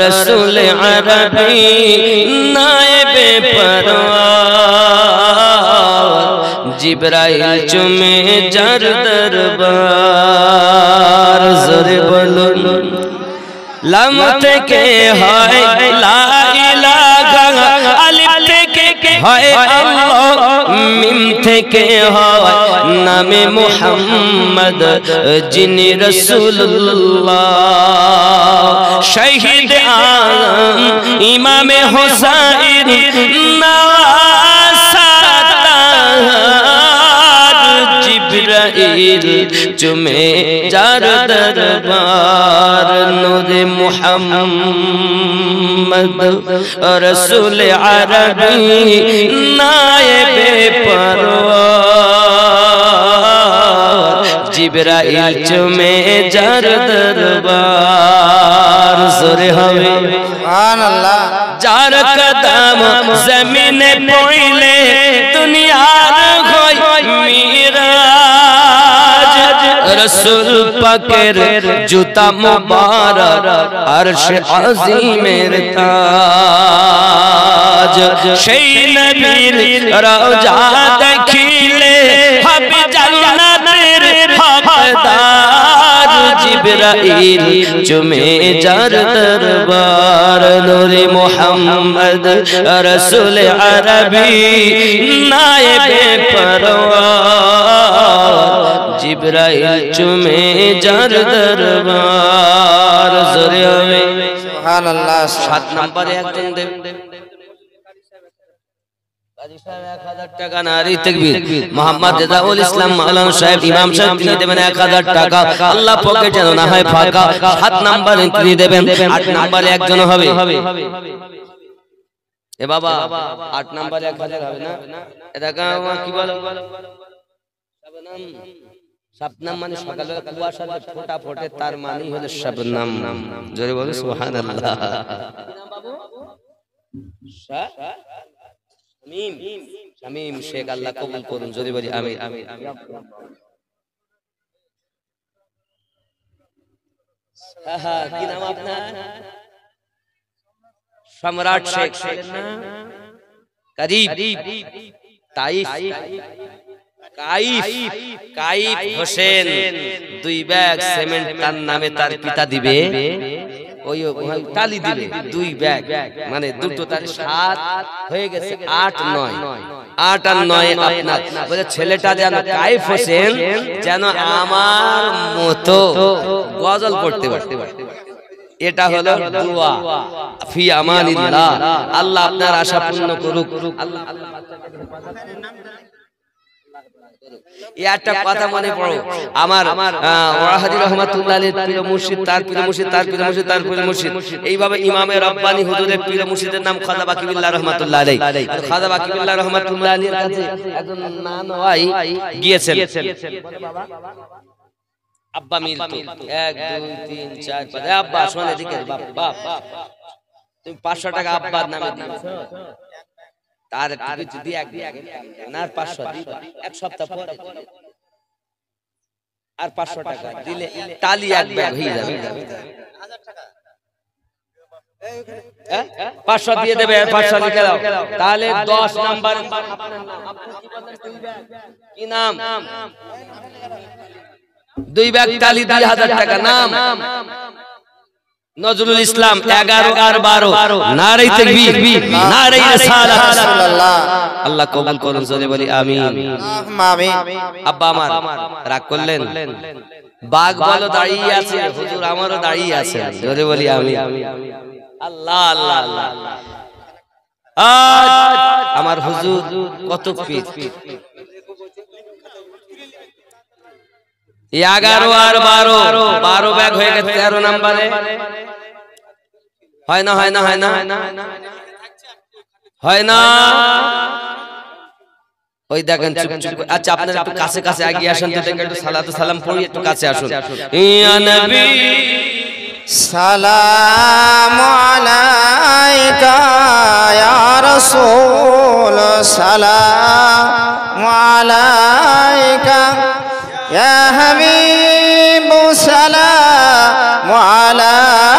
रसूल अरबी नायबे परवार जिब्राइल चुमे जार दरबार जोरे बोलुन लाम থেকে হয় লা ইলাহা আলিফ থেকে হয় আল্লাহ মিম থেকে হয় নামে মুহাম্মদ যিনি রাসূলুল্লাহ শহীদ আজম ইমামে হুসাইন जिब्राइल चुमे जार दरबार नूरे मुहम्मद रसूल अरबी नायबे परवार जिब्राइल चुमे जार दरबार जोरे हवे सुभान अल्लाह जार कदम जमीने पड़ले दुनियार होय मिराज रसूल पाकेर जूता मुबारक अर्श अजीमेर ताज সেই নবীর রওজা দেখিলে হবে জান্নাতের হকদার জিবরাইল চুমে যার দরবার নূরে মুহাম্মদ রাসূল আরবী নায়েবে পরওয়ার জিবরাইল চুমে যার দরবার জোরে হবে সুবহানাল্লাহ 7 নম্বরে একজন দেব কাজী সাহেব 1000 টাকা নারী তাকবীর মোহাম্মদ রেজাউল ইসলাম মাওলানা সাহেব ইমাম সাহেব তিনি দেবেন 1000 টাকা আল্লাহ পকেট যেন না হয় ফাঁকা 7 নম্বরে তিনি দেবেন 8 নম্বরে একজন হবে এ বাবা 8 নম্বরে 1000 হবে না এটা কি বলো শবনম শবনম মানে সকালে কুয়াশা ফোঁটা ফোটে তার মানেই হলো শবনম জোরে বলো সুবহানাল্লাহ কি নাম বাবু শামীম শামীম শেখ আল্লাহ কবুল করুন জোরে বলি আমিন কি নাম আপনার সম্রাট শেখ করিব Taif Kaif Hossain 2 bag cement তার নামে তার পিতা দিবে ওই টালি দিবে 2 ব্যাগ মানে দুটো তার 7 হয়ে গেছে 8 9 8 আর 9 আপনার বলে ছেলেটা যেন কাইফ হোসেন যেন আমার মতো গজল পড়তে পারতে এটা হলো দোয়া ফি আমানিল্লাহ আল্লাহ আপনার আশা পূর্ণ করুক আল্লাহ একটা কথা মনে পড়ো আমার ওয়াহাদি রাহমাতুল্লাহ আলাইহি প্রিয় মুর্শিদ তার প্রিয় মুর্শিদ তার প্রিয় মুর্শিদ তার প্রিয় মুর্শিদ এইভাবে ইমামে রব্বানি হুজুরের প্রিয় মুর্শিদের নাম খাজা বাকিবিল্লাহ রাহমাতুল্লাহ আলাইহি খাজা বাকিবিল্লাহ রাহমাতুল্লাহ আলাইহির কাছে একজন নানওয়াই গিয়েছেন আব্বা মিলতো 1 2 3 4 5 আব্বা শোন এদিকে বাপ তুমি 500 টাকা আব্বার নামে দিয়েছো তার কিছু দিয়ে না 500 দিবা এক সপ্তাহ পরে আর 500 টাকা দিলে টালি এক ব্যাগ হয়ে যাবে 1000 টাকা 500 দিয়ে দেবে 500 লিখে দাও তাহলে 10 নাম্বার আপনার নাম আপনি কি বলেন কি নাম 2 ব্যাগ টালি 2000 টাকা নাম নজরুল ইসলাম 11 আর 12 নারে তাকবীর নারে রিসালাত রাসূলুল্লাহ আল্লাহ কবুল করুন জোরে বলি আমিন আমিন আব্বা আমার রাগ করলেন বাঘ বলো দাঁড়িয়ে আছে হুজুর আমারও দাঁড়িয়ে আছে জোরে বলি আমিন আল্লাহ আল্লাহ আল্লাহ আজ আমার হুজুর কত পীর 11 আর 12 ব্যাগ হয়ে গেছে 13 নম্বরে হয় না ওই দেখেন চুপ আচ্ছা আপনারা একটু কাছে এগিয়ে আসুন তো একটু সালাতু সালাম পড়ি একটু কাছে আসুন ইয়া নবী সালামু আলাইকা ইয়া রাসূল সালামু আলাইকা ইয়া হাবিব সালামু আলাইকা